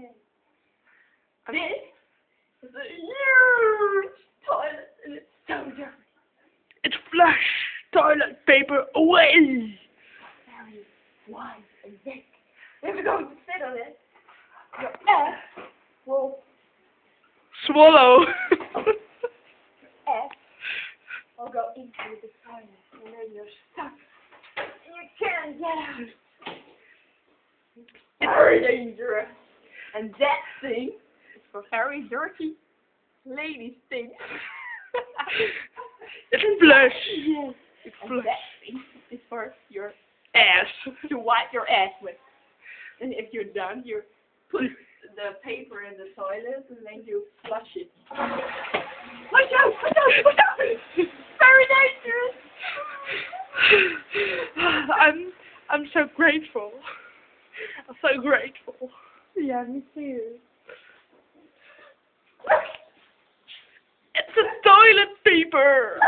Yes. This is a huge toilet and it's so dirty. It's flush toilet paper away. Very wide and thick. If you're going to sit on it, your ass will Swallow. go into the toilet and then you're stuck and you can't get out. It's very dangerous. And that thing is for very dirty ladies things. It's flush. Yes. It's And flush. that thing is for your Ass. to wipe your ass with. And if you're done, you put the paper in the toilet and then you flush it. Watch out! Watch out! Watch out! Very dangerous. I'm so grateful. I'm so grateful. Yeah, me too. It's a toilet paper.